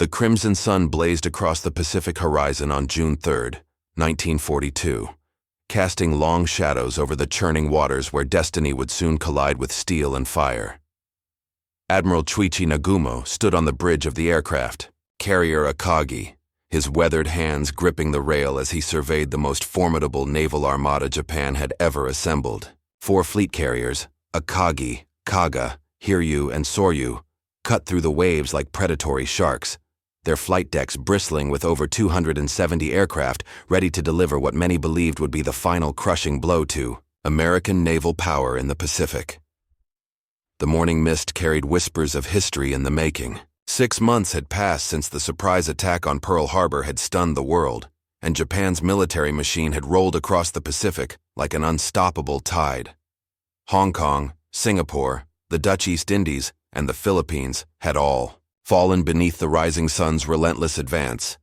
The crimson sun blazed across the Pacific horizon on June 3, 1942, casting long shadows over the churning waters where destiny would soon collide with steel and fire. Admiral Chuichi Nagumo stood on the bridge of the aircraft, carrier Akagi, his weathered hands gripping the rail as he surveyed the most formidable naval armada Japan had ever assembled. 4 fleet carriers, Akagi, Kaga, Hiryu, and Soryu, cut through the waves like predatory sharks, their flight decks bristling with over 270 aircraft ready to deliver what many believed would be the final crushing blow to American naval power in the Pacific. The morning mist carried whispers of history in the making. 6 months had passed since the surprise attack on Pearl Harbor had stunned the world, and Japan's military machine had rolled across the Pacific like an unstoppable tide. Hong Kong, Singapore, the Dutch East Indies, and the Philippines had all fallen beneath the rising sun's relentless advance.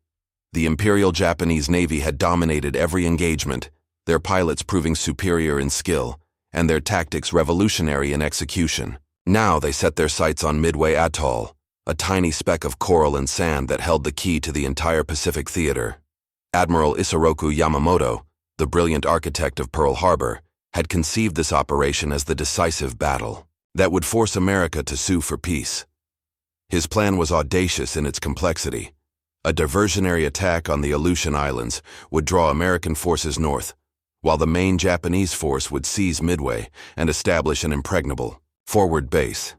The Imperial Japanese Navy had dominated every engagement, their pilots proving superior in skill, and their tactics revolutionary in execution. Now they set their sights on Midway Atoll, a tiny speck of coral and sand that held the key to the entire Pacific theater. Admiral Isoroku Yamamoto, the brilliant architect of Pearl Harbor, had conceived this operation as the decisive battle that would force America to sue for peace. His plan was audacious in its complexity. A diversionary attack on the Aleutian Islands would draw American forces north, while the main Japanese force would seize Midway and establish an impregnable forward base.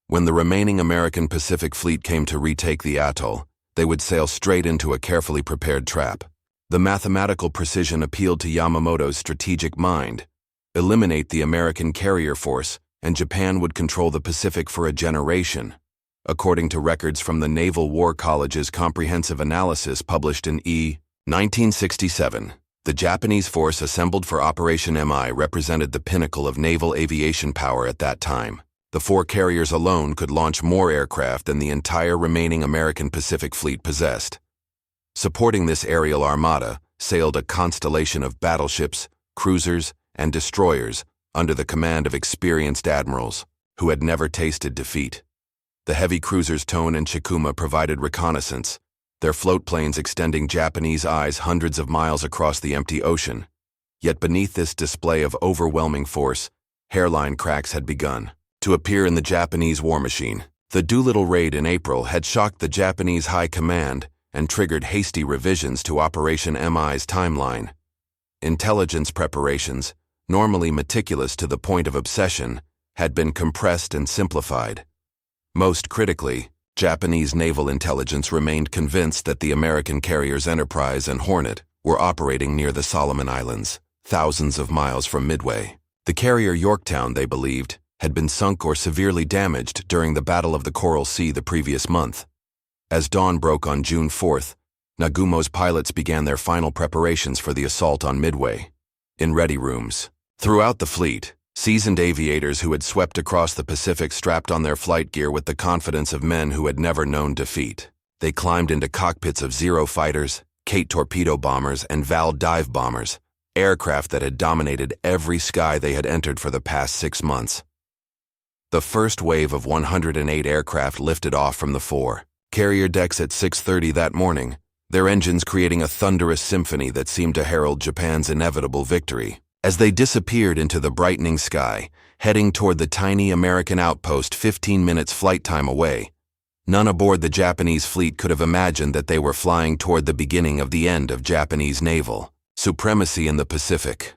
When the remaining American Pacific Fleet came to retake the atoll, they would sail straight into a carefully prepared trap. The mathematical precision appealed to Yamamoto's strategic mind. Eliminate the American carrier force, and Japan would control the Pacific for a generation. According to records from the Naval War College's comprehensive analysis published in 1967, the Japanese force assembled for Operation MI represented the pinnacle of naval aviation power at that time. The 4 carriers alone could launch more aircraft than the entire remaining American Pacific Fleet possessed. Supporting this aerial armada sailed a constellation of battleships, cruisers, and destroyers under the command of experienced admirals who had never tasted defeat. The heavy cruisers Tone and Chikuma provided reconnaissance, their float planes extending Japanese eyes hundreds of miles across the empty ocean. Yet beneath this display of overwhelming force, hairline cracks had begun to appear in the Japanese war machine. The Doolittle raid in April had shocked the Japanese High Command and triggered hasty revisions to Operation MI's timeline. Intelligence preparations, normally meticulous to the point of obsession, had been compressed and simplified. Most critically, Japanese naval intelligence remained convinced that the American carriers Enterprise and Hornet were operating near the Solomon Islands, thousands of miles from Midway. The carrier Yorktown, they believed, had been sunk or severely damaged during the Battle of the Coral Sea the previous month. As dawn broke on June 4th, Nagumo's pilots began their final preparations for the assault on Midway. In ready rooms, throughout the fleet, seasoned aviators who had swept across the Pacific strapped on their flight gear with the confidence of men who had never known defeat. They climbed into cockpits of Zero fighters, Kate torpedo bombers, and Val dive bombers, aircraft that had dominated every sky they had entered for the past 6 months. The first wave of 108 aircraft lifted off from the 4 carrier decks at 6:30 that morning, their engines creating a thunderous symphony that seemed to herald Japan's inevitable victory. As they disappeared into the brightening sky, heading toward the tiny American outpost 15 minutes flight time away, none aboard the Japanese fleet could have imagined that they were flying toward the beginning of the end of Japanese naval supremacy in the Pacific.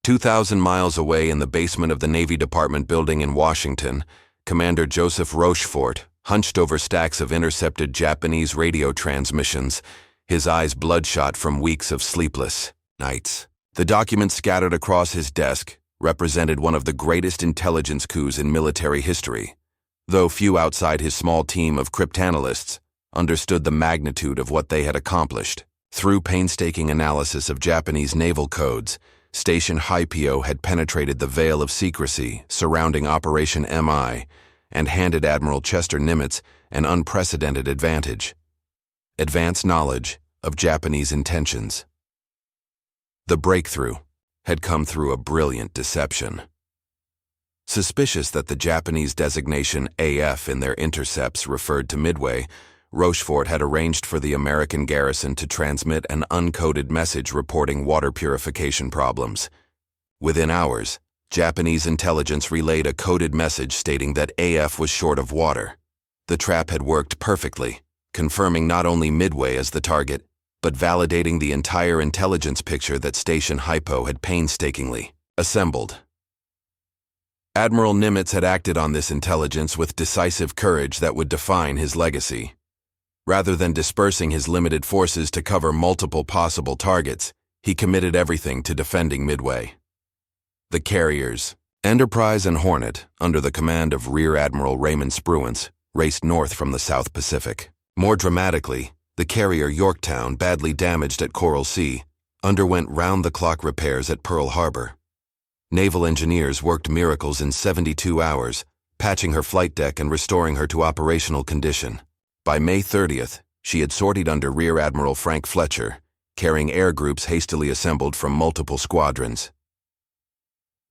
2,000 miles away in the basement of the Navy Department building in Washington, Commander Joseph Rochefort hunched over stacks of intercepted Japanese radio transmissions, his eyes bloodshot from weeks of sleepless nights. The documents scattered across his desk represented one of the greatest intelligence coups in military history, though few outside his small team of cryptanalysts understood the magnitude of what they had accomplished. Through painstaking analysis of Japanese naval codes, Station Haipio had penetrated the veil of secrecy surrounding Operation MI and handed Admiral Chester Nimitz an unprecedented advantage: advanced knowledge of Japanese intentions. The breakthrough had come through a brilliant deception. Suspicious that the Japanese designation AF in their intercepts referred to Midway, Rochefort had arranged for the American garrison to transmit an uncoded message reporting water purification problems. Within hours, Japanese intelligence relayed a coded message stating that AF was short of water. The trap had worked perfectly, confirming not only Midway as the target, but validating the entire intelligence picture that Station Hypo had painstakingly assembled. Admiral Nimitz had acted on this intelligence with decisive courage that would define his legacy. Rather than dispersing his limited forces to cover multiple possible targets, he committed everything to defending Midway. The carriers, Enterprise and Hornet, under the command of Rear Admiral Raymond Spruance, raced north from the South Pacific. More dramatically, the carrier Yorktown, badly damaged at Coral Sea, underwent round-the-clock repairs at Pearl Harbor. Naval engineers worked miracles in 72 hours, patching her flight deck and restoring her to operational condition. By May 30th, she had sortied under Rear Admiral Frank Fletcher, carrying air groups hastily assembled from multiple squadrons.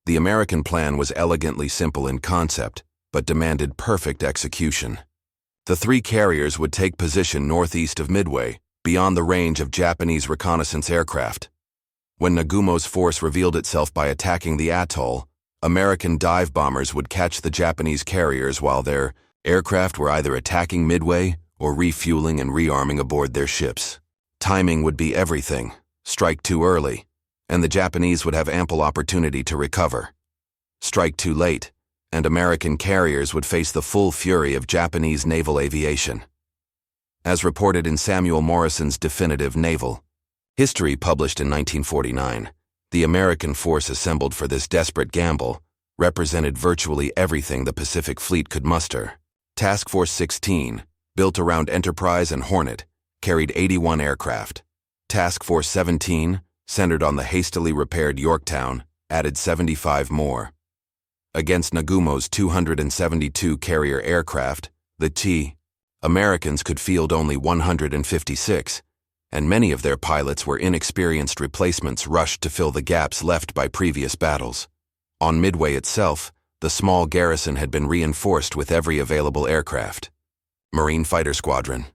The American plan was elegantly simple in concept, but demanded perfect execution. The three carriers would take position northeast of Midway, beyond the range of Japanese reconnaissance aircraft. When Nagumo's force revealed itself by attacking the atoll, American dive bombers would catch the Japanese carriers while their aircraft were either attacking Midway or refueling and rearming aboard their ships. Timing would be everything. Strike too early, and the Japanese would have ample opportunity to recover. Strike too late, and American carriers would face the full fury of Japanese naval aviation. As reported in Samuel Morrison's definitive Naval History published in 1949, the American force assembled for this desperate gamble represented virtually everything the Pacific Fleet could muster. Task Force 16, built around Enterprise and Hornet, carried 81 aircraft. Task Force 17, centered on the hastily repaired Yorktown, added 75 more. Against Nagumo's 272 carrier aircraft, Americans could field only 156, and many of their pilots were inexperienced replacements rushed to fill the gaps left by previous battles. On Midway itself, the small garrison had been reinforced with every available aircraft. Marine Fighter Squadron.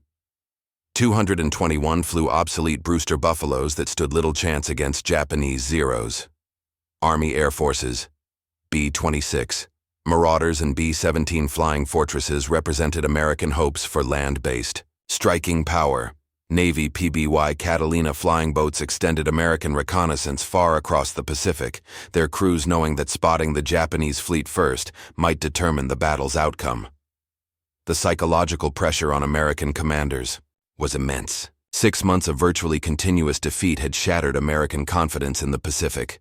221 flew obsolete Brewster Buffaloes that stood little chance against Japanese Zeros. Army Air Forces. B-26. Marauders and B-17 Flying Fortresses represented American hopes for land-based striking power. Navy PBY Catalina flying boats extended American reconnaissance far across the Pacific, their crews knowing that spotting the Japanese fleet first might determine the battle's outcome. The psychological pressure on American commanders was immense. 6 months of virtually continuous defeat had shattered American confidence in the Pacific.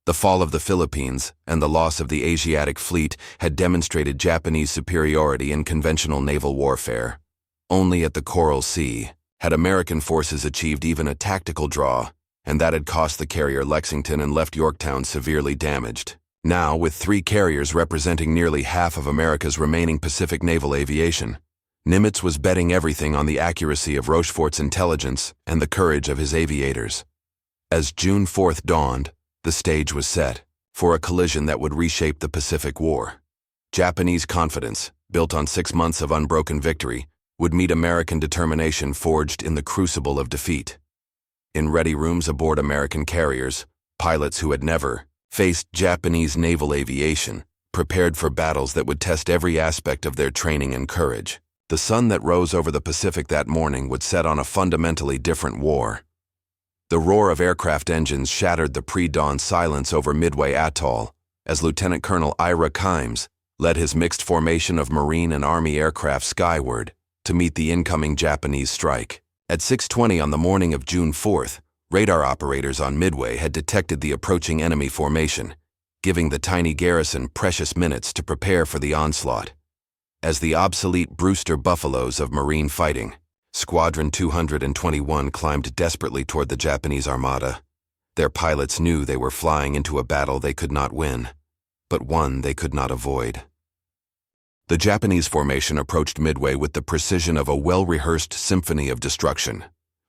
The fall of the Philippines and the loss of the Asiatic fleet had demonstrated Japanese superiority in conventional naval warfare. Only at the Coral Sea had American forces achieved even a tactical draw, and that had cost the carrier Lexington and left Yorktown severely damaged. Now, with 3 carriers representing nearly half of America's remaining Pacific naval aviation, Nimitz was betting everything on the accuracy of Rochefort's intelligence and the courage of his aviators. As June 4th dawned, the stage was set for a collision that would reshape the Pacific War. Japanese confidence, built on 6 months of unbroken victory, would meet American determination forged in the crucible of defeat. In ready rooms aboard American carriers, pilots who had never faced Japanese naval aviation prepared for battles that would test every aspect of their training and courage. The sun that rose over the Pacific that morning would set on a fundamentally different war. The roar of aircraft engines shattered the pre-dawn silence over Midway Atoll as Lieutenant Colonel Ira Kimes led his mixed formation of Marine and Army aircraft skyward to meet the incoming Japanese strike. At 6:20 on the morning of June 4th, radar operators on Midway had detected the approaching enemy formation, giving the tiny garrison precious minutes to prepare for the onslaught. As the obsolete Brewster Buffaloes of Marine fighting, Squadron 221 climbed desperately toward the Japanese armada. Their pilots knew they were flying into a battle they could not win, but one they could not avoid. The Japanese formation approached Midway with the precision of a well-rehearsed symphony of destruction.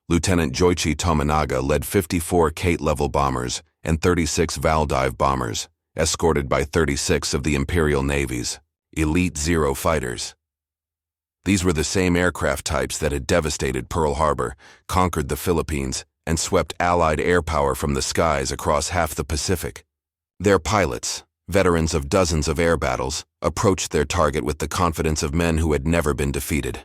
Lieutenant Joichi Tominaga led 54 Kate-level bombers and 36 Valdive bombers, escorted by 36 of the Imperial Navy's Elite Zero fighters. These were the same aircraft types that had devastated Pearl Harbor, conquered the Philippines, and swept Allied air power from the skies across half the Pacific. Their pilots, veterans of dozens of air battles, approached their target with the confidence of men who had never been defeated.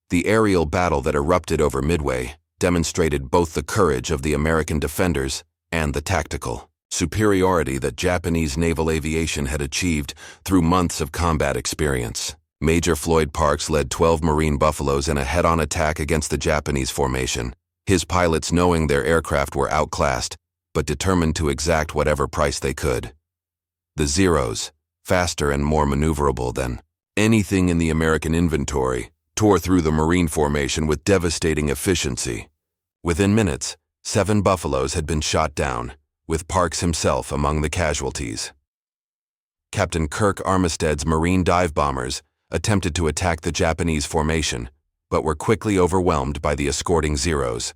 The aerial battle that erupted over Midway demonstrated both the courage of the American defenders and the tactical superiority that Japanese naval aviation had achieved through months of combat experience. Major Floyd Parks led 12 Marine Buffaloes in a head-on attack against the Japanese formation, his pilots knowing their aircraft were outclassed, but determined to exact whatever price they could. The Zeros, faster and more maneuverable than anything in the American inventory, tore through the Marine formation with devastating efficiency. Within minutes, 7 Buffaloes had been shot down, with Parks himself among the casualties. Captain Kirk Armistead's Marine dive bombers attempted to attack the Japanese formation, but were quickly overwhelmed by the escorting Zeros.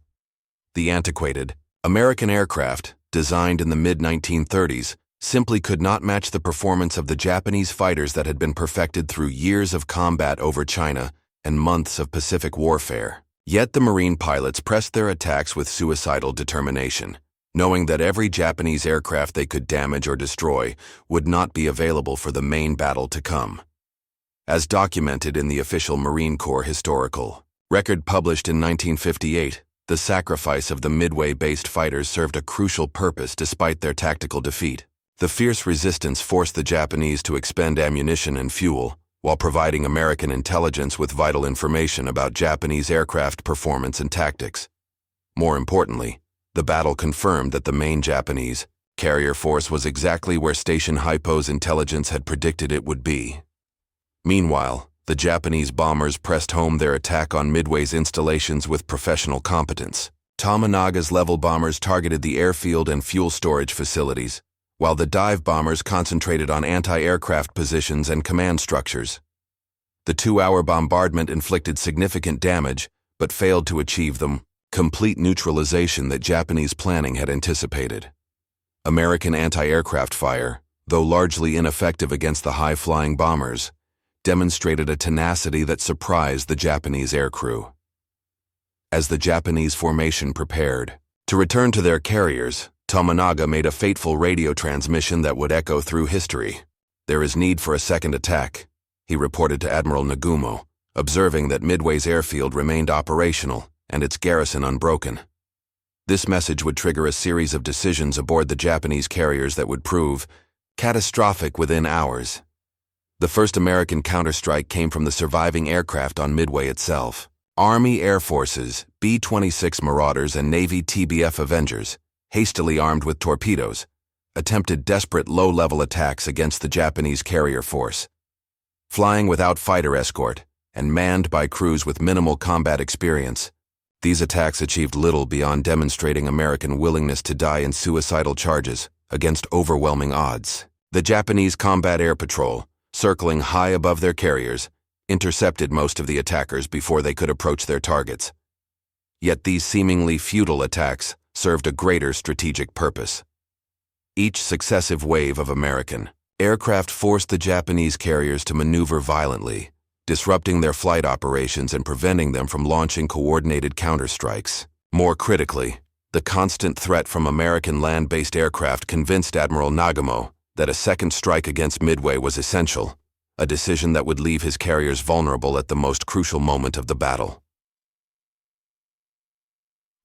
The antiquated American aircraft, designed in the mid-1930s, simply could not match the performance of the Japanese fighters that had been perfected through years of combat over China and months of Pacific warfare. Yet the Marine pilots pressed their attacks with suicidal determination, knowing that every Japanese aircraft they could damage or destroy would not be available for the main battle to come. As documented in the official Marine Corps historical record published in 1958, the sacrifice of the Midway-based fighters served a crucial purpose despite their tactical defeat. The fierce resistance forced the Japanese to expend ammunition and fuel, while providing American intelligence with vital information about Japanese aircraft performance and tactics. More importantly, the battle confirmed that the main Japanese carrier force was exactly where Station Hypo's intelligence had predicted it would be. Meanwhile, the Japanese bombers pressed home their attack on Midway's installations with professional competence. Tominaga's level bombers targeted the airfield and fuel storage facilities, while the dive bombers concentrated on anti-aircraft positions and command structures. The 2-hour bombardment inflicted significant damage, but failed to achieve the complete neutralization that Japanese planning had anticipated. American anti-aircraft fire, though largely ineffective against the high-flying bombers, demonstrated a tenacity that surprised the Japanese aircrew. As the Japanese formation prepared to return to their carriers, Tominaga made a fateful radio transmission that would echo through history. "There is need for a second attack," he reported to Admiral Nagumo, observing that Midway's airfield remained operational and its garrison unbroken. This message would trigger a series of decisions aboard the Japanese carriers that would prove catastrophic within hours. The first American counterstrike came from the surviving aircraft on Midway itself. Army Air Forces, B-26 Marauders and Navy TBF Avengers, hastily armed with torpedoes, attempted desperate low-level attacks against the Japanese carrier force. Flying without fighter escort and manned by crews with minimal combat experience, these attacks achieved little beyond demonstrating American willingness to die in suicidal charges against overwhelming odds. The Japanese Combat Air Patrol, circling high above their carriers, intercepted most of the attackers before they could approach their targets. Yet these seemingly futile attacks served a greater strategic purpose. Each successive wave of American aircraft forced the Japanese carriers to maneuver violently, disrupting their flight operations and preventing them from launching coordinated counterstrikes. More critically, the constant threat from American land-based aircraft convinced Admiral Nagumo that a second strike against Midway was essential, a decision that would leave his carriers vulnerable at the most crucial moment of the battle.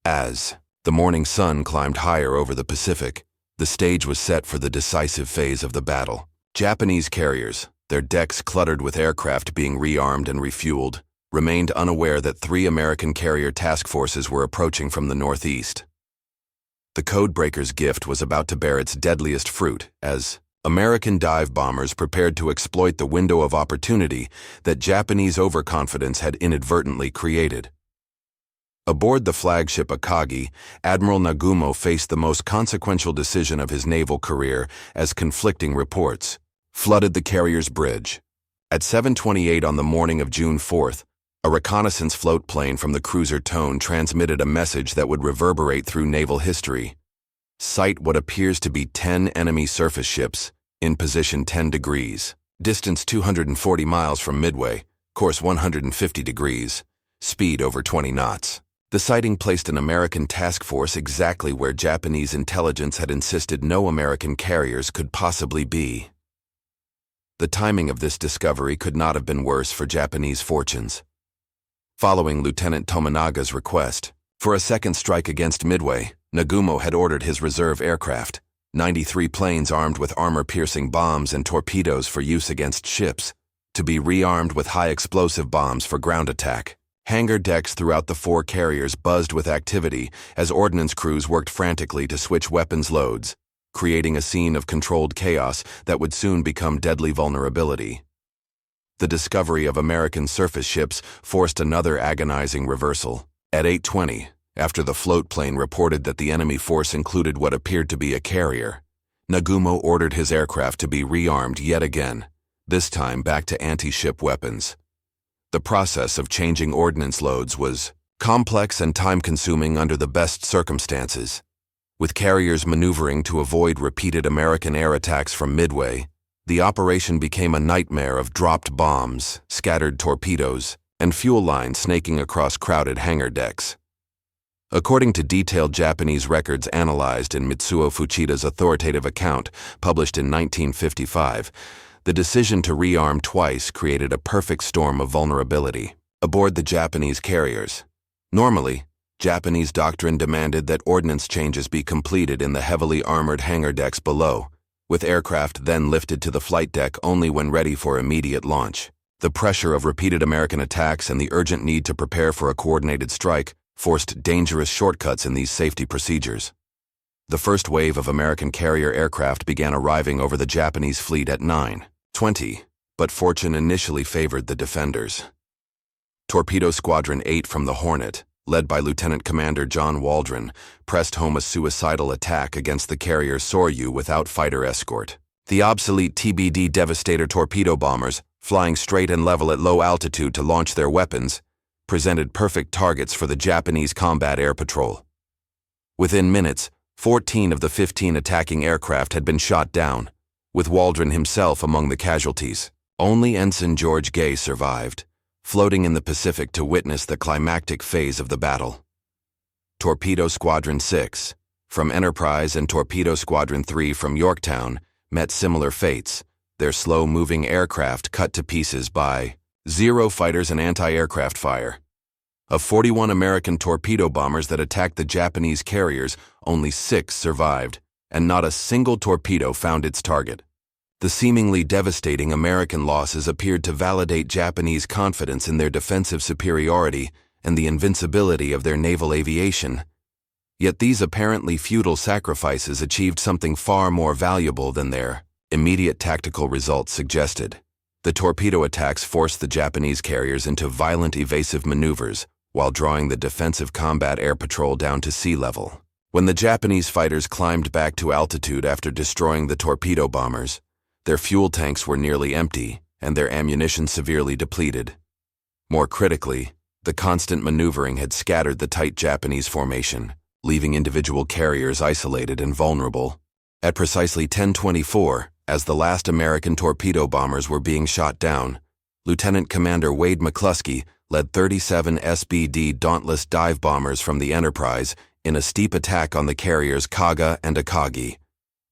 As the morning sun climbed higher over the Pacific, the stage was set for the decisive phase of the battle. Japanese carriers, their decks cluttered with aircraft being rearmed and refueled, remained unaware that 3 American carrier task forces were approaching from the northeast. The codebreaker's gift was about to bear its deadliest fruit as American dive bombers prepared to exploit the window of opportunity that Japanese overconfidence had inadvertently created. Aboard the flagship Akagi, Admiral Nagumo faced the most consequential decision of his naval career as conflicting reports flooded the carrier's bridge. At 7:28 on the morning of June 4th, a reconnaissance float plane from the cruiser Tone transmitted a message that would reverberate through naval history. Sight what appears to be 10 enemy surface ships In position 10 degrees. Distance 240 miles from Midway. Course 150 degrees. Speed over 20 knots. The sighting placed an American task force exactly where Japanese intelligence had insisted no American carriers could possibly be. The timing of this discovery could not have been worse for Japanese fortunes. Following Lieutenant Tominaga's request for a second strike against Midway, Nagumo had ordered his reserve aircraft, 93 planes armed with armor-piercing bombs and torpedoes for use against ships, to be rearmed with high-explosive bombs for ground attack. Hangar decks throughout the four carriers buzzed with activity as ordnance crews worked frantically to switch weapons loads, creating a scene of controlled chaos that would soon become deadly vulnerability. The discovery of American surface ships forced another agonizing reversal. At 8:20, after the float plane reported that the enemy force included what appeared to be a carrier, Nagumo ordered his aircraft to be rearmed yet again, this time back to anti-ship weapons. The process of changing ordnance loads was complex and time-consuming under the best circumstances. With carriers maneuvering to avoid repeated American air attacks from Midway, the operation became a nightmare of dropped bombs, scattered torpedoes, and fuel lines snaking across crowded hangar decks. According to detailed Japanese records analyzed in Mitsuo Fuchida's authoritative account published in 1955, the decision to rearm twice created a perfect storm of vulnerability aboard the Japanese carriers. Normally, Japanese doctrine demanded that ordnance changes be completed in the heavily armored hangar decks below, with aircraft then lifted to the flight deck only when ready for immediate launch. The pressure of repeated American attacks and the urgent need to prepare for a coordinated strike forced dangerous shortcuts in these safety procedures. The first wave of American carrier aircraft began arriving over the Japanese fleet at 9:20, but fortune initially favored the defenders. Torpedo Squadron 8 from the Hornet, led by Lieutenant Commander John Waldron, pressed home a suicidal attack against the carrier Soryu without fighter escort. The obsolete TBD Devastator torpedo bombers, flying straight and level at low altitude to launch their weapons, presented perfect targets for the Japanese combat air patrol. Within minutes, 14 of the 15 attacking aircraft had been shot down, with Waldron himself among the casualties. Only Ensign George Gay survived, floating in the Pacific to witness the climactic phase of the battle. Torpedo Squadron 6, from Enterprise, and Torpedo Squadron 3 from Yorktown met similar fates, their slow-moving aircraft cut to pieces by 0 fighters and anti-aircraft fire. Of 41 American torpedo bombers that attacked the Japanese carriers, only 6 survived, and not a single torpedo found its target. The seemingly devastating American losses appeared to validate Japanese confidence in their defensive superiority and the invincibility of their naval aviation. Yet these apparently futile sacrifices achieved something far more valuable than their immediate tactical results suggested. The torpedo attacks forced the Japanese carriers into violent evasive maneuvers while drawing the defensive combat air patrol down to sea level. When the Japanese fighters climbed back to altitude after destroying the torpedo bombers, their fuel tanks were nearly empty and their ammunition severely depleted. More critically, the constant maneuvering had scattered the tight Japanese formation, leaving individual carriers isolated and vulnerable. At precisely 10:24, as the last American torpedo bombers were being shot down, Lieutenant Commander Wade McCluskey led 37 SBD Dauntless dive bombers from the Enterprise in a steep attack on the carriers Kaga and Akagi.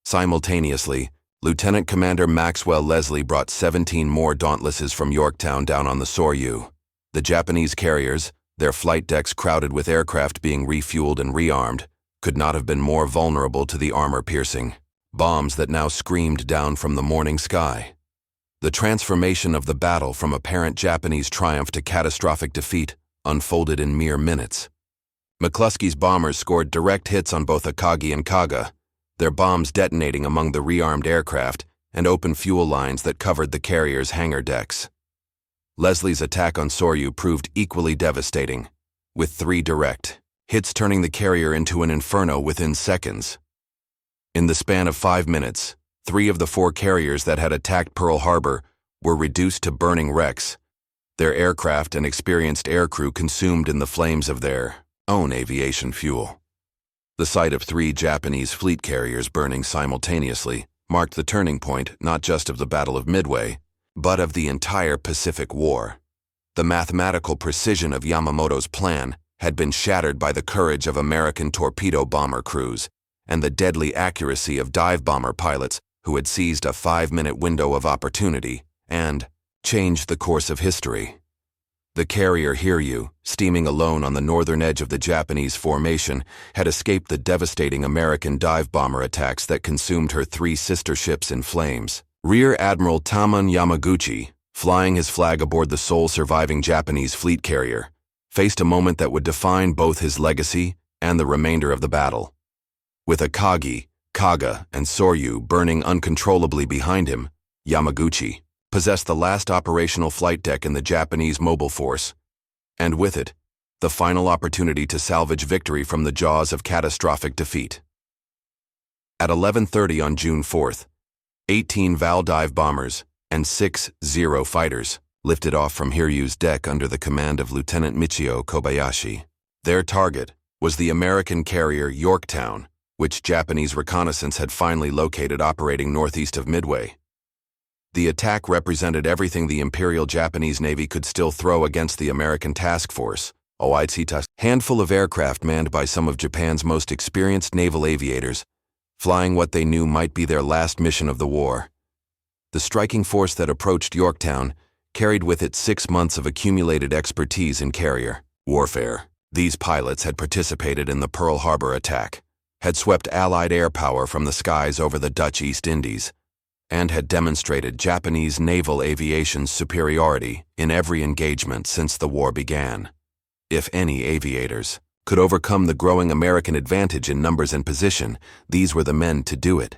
Simultaneously, Lieutenant Commander Maxwell Leslie brought 17 more Dauntlesses from Yorktown down on the Soryu. The Japanese carriers, their flight decks crowded with aircraft being refueled and rearmed, could not have been more vulnerable to the armor-piercing bombs that now screamed down from the morning sky. The transformation of the battle from apparent Japanese triumph to catastrophic defeat unfolded in mere minutes. McCluskey's bombers scored direct hits on both Akagi and Kaga, their bombs detonating among the rearmed aircraft and open fuel lines that covered the carrier's hangar decks. Leslie's attack on Soryu proved equally devastating, with 3 direct hits turning the carrier into an inferno within seconds. In the span of 5 minutes, 3 of the 4 carriers that had attacked Pearl Harbor were reduced to burning wrecks, their aircraft and experienced aircrew consumed in the flames of their own aviation fuel. The sight of 3 Japanese fleet carriers burning simultaneously marked the turning point not just of the Battle of Midway, but of the entire Pacific War. The mathematical precision of Yamamoto's plan had been shattered by the courage of American torpedo bomber crews and the deadly accuracy of dive bomber pilots who had seized a 5-minute window of opportunity and changed the course of history. The carrier Hiryu, steaming alone on the northern edge of the Japanese formation, had escaped the devastating American dive bomber attacks that consumed her 3 sister ships in flames. Rear Admiral Tamon Yamaguchi, flying his flag aboard the sole surviving Japanese fleet carrier, faced a moment that would define both his legacy and the remainder of the battle. With Akagi, Kaga, and Soryu burning uncontrollably behind him, Yamaguchi possessed the last operational flight deck in the Japanese mobile force, and with it, the final opportunity to salvage victory from the jaws of catastrophic defeat. At 11:30 on June 4th, 18 Val dive bombers and 6 Zero fighters lifted off from Hiryu's deck under the command of Lieutenant Michio Kobayashi. Their target was the American carrier Yorktown, which Japanese reconnaissance had finally located operating northeast of Midway. The attack represented everything the Imperial Japanese Navy could still throw against the American task force, a handful of aircraft manned by some of Japan's most experienced naval aviators, flying what they knew might be their last mission of the war. The striking force that approached Yorktown carried with it 6 months of accumulated expertise in carrier warfare. These pilots had participated in the Pearl Harbor attack, had swept Allied air power from the skies over the Dutch East Indies, and had demonstrated Japanese naval aviation's superiority in every engagement since the war began. If any aviators could overcome the growing American advantage in numbers and position, these were the men to do it.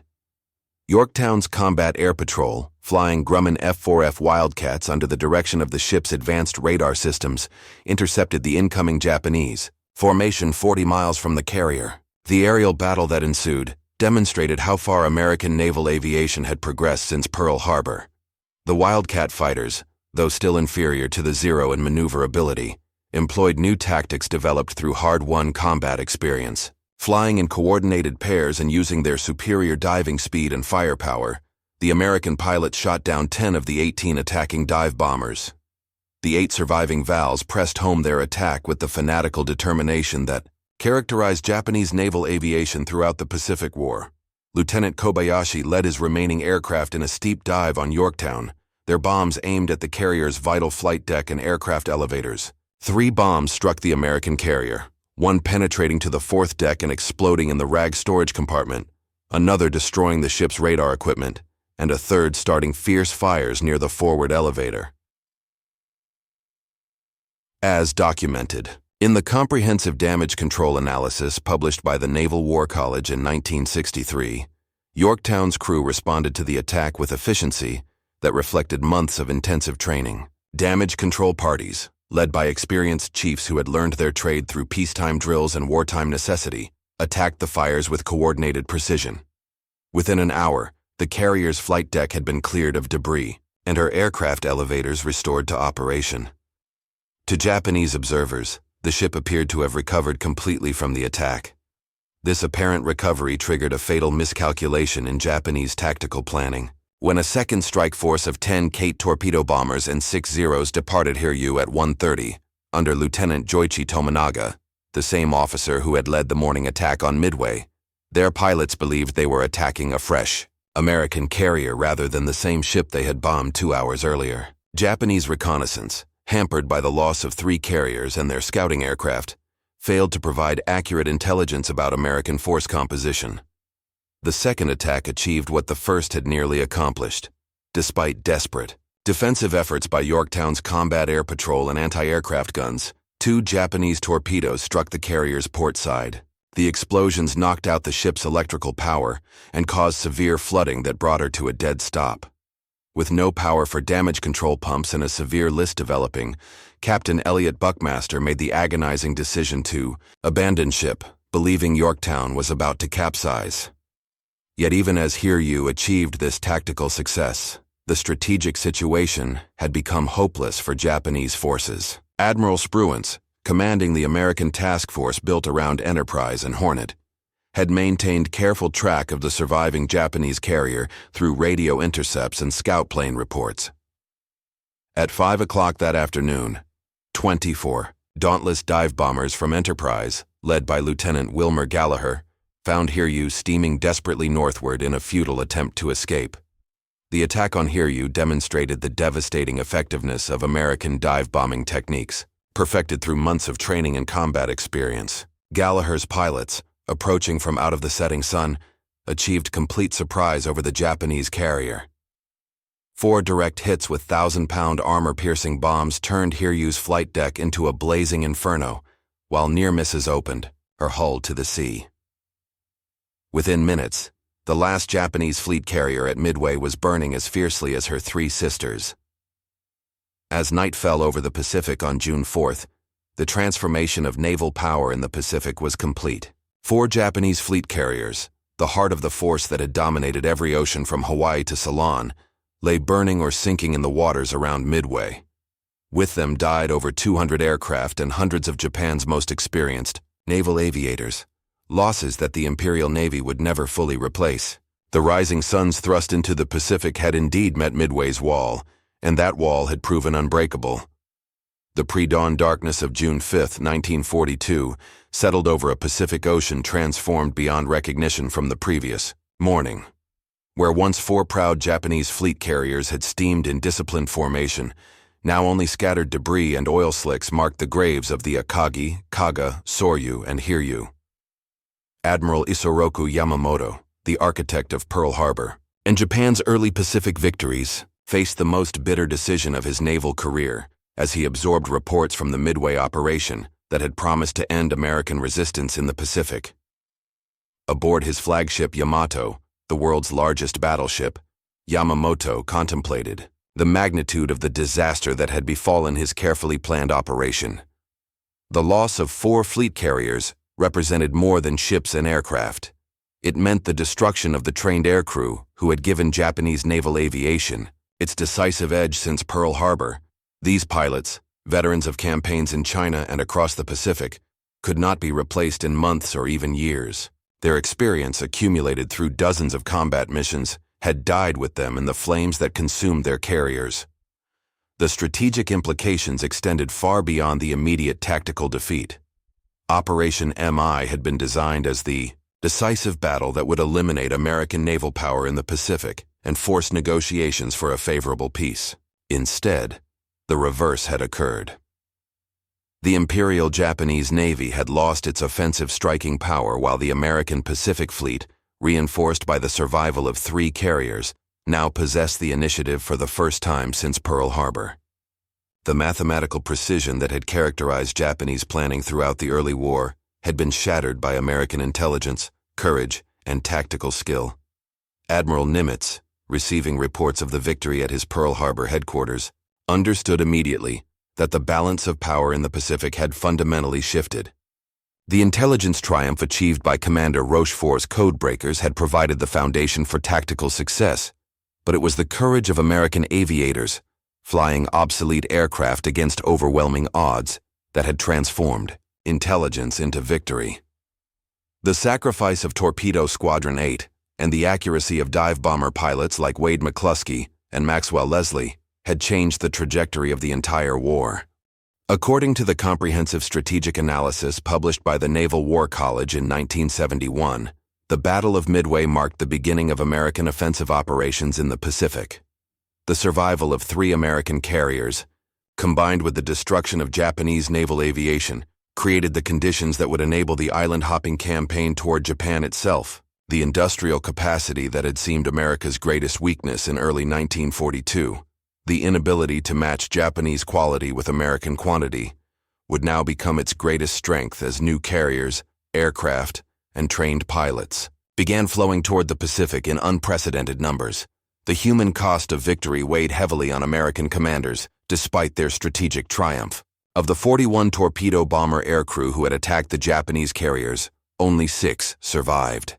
Yorktown's combat air patrol, flying Grumman F-4F Wildcats under the direction of the ship's advanced radar systems, intercepted the incoming Japanese, formation 40 miles from the carrier. The aerial battle that ensued demonstrated how far American naval aviation had progressed since Pearl Harbor. The Wildcat fighters, though still inferior to the Zero in maneuverability, employed new tactics developed through hard-won combat experience. Flying in coordinated pairs and using their superior diving speed and firepower, the American pilots shot down 10 of the 18 attacking dive bombers. The 8 surviving Vals pressed home their attack with the fanatical determination that characterized Japanese naval aviation throughout the Pacific War. Lieutenant Kobayashi led his remaining aircraft in a steep dive on Yorktown, their bombs aimed at the carrier's vital flight deck and aircraft elevators. 3 bombs struck the American carrier, one penetrating to the 4th deck and exploding in the rag storage compartment, another destroying the ship's radar equipment, and a third starting fierce fires near the forward elevator. As documented in the comprehensive damage control analysis published by the Naval War College in 1963, Yorktown's crew responded to the attack with efficiency that reflected months of intensive training. Damage control parties, led by experienced chiefs who had learned their trade through peacetime drills and wartime necessity, attacked the fires with coordinated precision. Within an hour, the carrier's flight deck had been cleared of debris, and her aircraft elevators restored to operation. To Japanese observers, the ship appeared to have recovered completely from the attack. This apparent recovery triggered a fatal miscalculation in Japanese tactical planning. When a second strike force of 10 Kate torpedo bombers and 6 Zeros departed Hiryu at 1:30, under Lieutenant Joichi Tominaga, the same officer who had led the morning attack on Midway, their pilots believed they were attacking a fresh American carrier rather than the same ship they had bombed 2 hours earlier. Japanese reconnaissance, hampered by the loss of 3 carriers and their scouting aircraft, failed to provide accurate intelligence about American force composition. The second attack achieved what the first had nearly accomplished. Despite desperate defensive efforts by Yorktown's combat air patrol and anti-aircraft guns, 2 Japanese torpedoes struck the carrier's port side. The explosions knocked out the ship's electrical power and caused severe flooding that brought her to a dead stop. With no power for damage control pumps and a severe list developing, Captain Elliot Buckmaster made the agonizing decision to abandon ship, believing Yorktown was about to capsize. Yet even as Hiryu achieved this tactical success, the strategic situation had become hopeless for Japanese forces. Admiral Spruance, commanding the American task force built around Enterprise and Hornet, had maintained careful track of the surviving Japanese carrier through radio intercepts and scout plane reports. At 5 o'clock that afternoon, 24 dauntless dive bombers from Enterprise, led by Lieutenant Wilmer Gallagher, found Hiryu steaming desperately northward in a futile attempt to escape. The attack on Hiryu demonstrated the devastating effectiveness of American dive bombing techniques, perfected through months of training and combat experience. Gallagher's pilots, approaching from out of the setting sun, achieved complete surprise over the Japanese carrier. 4 direct hits with 1,000-pound armor-piercing bombs turned Hiryu's flight deck into a blazing inferno, while near misses opened, her hull to the sea. Within minutes, the last Japanese fleet carrier at Midway was burning as fiercely as her 3 sisters. As night fell over the Pacific on June 4th, the transformation of naval power in the Pacific was complete. 4 Japanese fleet carriers, the heart of the force that had dominated every ocean from Hawaii to Ceylon, lay burning or sinking in the waters around Midway. With them died over 200 aircraft and hundreds of Japan's most experienced naval aviators, losses that the Imperial Navy would never fully replace. The rising sun's thrust into the Pacific had indeed met Midway's wall, and that wall had proven unbreakable. The pre-dawn darkness of June 5, 1942, settled over a Pacific Ocean transformed beyond recognition from the previous morning. Where once 4 proud Japanese fleet carriers had steamed in disciplined formation, now only scattered debris and oil slicks marked the graves of the Akagi, Kaga, Soryu, and Hiryu. Admiral Isoroku Yamamoto, the architect of Pearl Harbor, and Japan's early Pacific victories, faced the most bitter decision of his naval career as he absorbed reports from the Midway operation that had promised to end American resistance in the Pacific. Aboard his flagship Yamato, the world's largest battleship, Yamamoto contemplated the magnitude of the disaster that had befallen his carefully planned operation. The loss of 4 fleet carriers represented more than ships and aircraft. It meant the destruction of the trained aircrew who had given Japanese naval aviation its decisive edge since Pearl Harbor. These pilots, veterans of campaigns in China and across the Pacific, could not be replaced in months or even years. Their experience, accumulated through dozens of combat missions, had died with them in the flames that consumed their carriers. The strategic implications extended far beyond the immediate tactical defeat. Operation MI had been designed as the decisive battle that would eliminate American naval power in the Pacific and force negotiations for a favorable peace. Instead, the reverse had occurred. The Imperial Japanese Navy had lost its offensive striking power while the American Pacific Fleet, reinforced by the survival of 3 carriers, now possessed the initiative for the first time since Pearl Harbor. The mathematical precision that had characterized Japanese planning throughout the early war had been shattered by American intelligence, courage, and tactical skill. Admiral Nimitz, receiving reports of the victory at his Pearl Harbor headquarters, understood immediately that the balance of power in the Pacific had fundamentally shifted. The intelligence triumph achieved by Commander Rochefort's codebreakers had provided the foundation for tactical success, but it was the courage of American aviators, flying obsolete aircraft against overwhelming odds, that had transformed intelligence into victory. The sacrifice of Torpedo Squadron 8 and the accuracy of dive bomber pilots like Wade McCluskey and Maxwell Leslie had changed the trajectory of the entire war. According to the comprehensive strategic analysis published by the Naval War College in 1971, the Battle of Midway marked the beginning of American offensive operations in the Pacific. The survival of 3 American carriers, combined with the destruction of Japanese naval aviation, created the conditions that would enable the island-hopping campaign toward Japan itself. The industrial capacity that had seemed America's greatest weakness in early 1942, the inability to match Japanese quality with American quantity, would now become its greatest strength as new carriers, aircraft, and trained pilots began flowing toward the Pacific in unprecedented numbers. The human cost of victory weighed heavily on American commanders, despite their strategic triumph. Of the 41 torpedo bomber aircrew who had attacked the Japanese carriers, only 6 survived.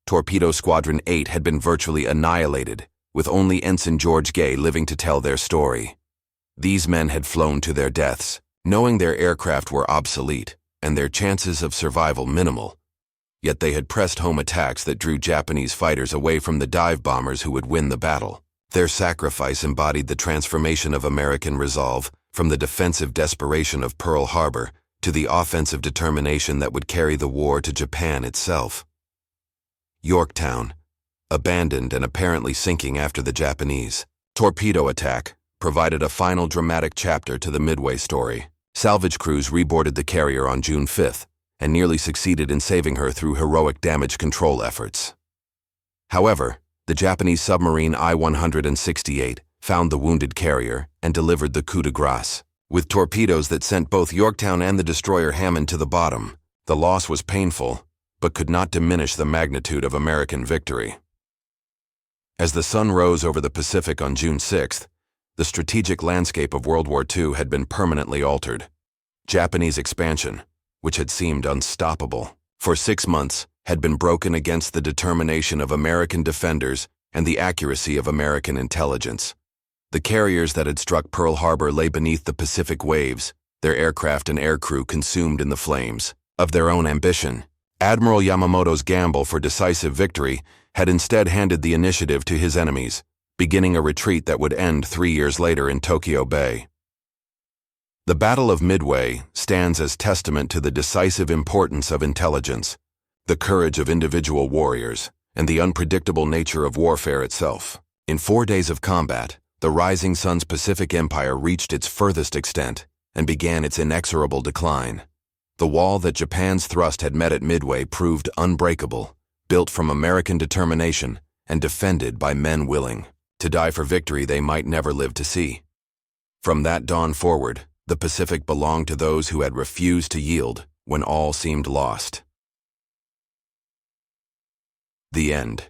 Torpedo Squadron 8 had been virtually annihilated, with only Ensign George Gay living to tell their story. These men had flown to their deaths, knowing their aircraft were obsolete and their chances of survival minimal. yet they had pressed home attacks that drew Japanese fighters away from the dive bombers who would win the battle. Their sacrifice embodied the transformation of American resolve, from the defensive desperation of Pearl Harbor to the offensive determination that would carry the war to Japan itself. Yorktown, abandoned and apparently sinking after the Japanese torpedo attack, provided a final dramatic chapter to the Midway story. Salvage crews reboarded the carrier on June 5th and nearly succeeded in saving her through heroic damage control efforts. However, the Japanese submarine I-168 found the wounded carrier and delivered the coup de grace. With torpedoes that sent both Yorktown and the destroyer Hammond to the bottom, the loss was painful, but could not diminish the magnitude of American victory. As the sun rose over the Pacific on June 6th, the strategic landscape of World War II had been permanently altered. Japanese expansion, which had seemed unstoppable for 6 months, had been broken against the determination of American defenders and the accuracy of American intelligence. The carriers that had struck Pearl Harbor lay beneath the Pacific waves, their aircraft and aircrew consumed in the flames of their own ambition. Admiral Yamamoto's gamble for decisive victory had instead handed the initiative to his enemies, beginning a retreat that would end 3 years later in Tokyo Bay. The Battle of Midway stands as testament to the decisive importance of intelligence, the courage of individual warriors, and the unpredictable nature of warfare itself. In 4 days of combat, the Rising Sun's Pacific Empire reached its furthest extent and began its inexorable decline. The wall that Japan's thrust had met at Midway proved unbreakable, built from American determination and defended by men willing to die for victory they might never live to see. From that dawn forward, the Pacific belonged to those who had refused to yield when all seemed lost. The end.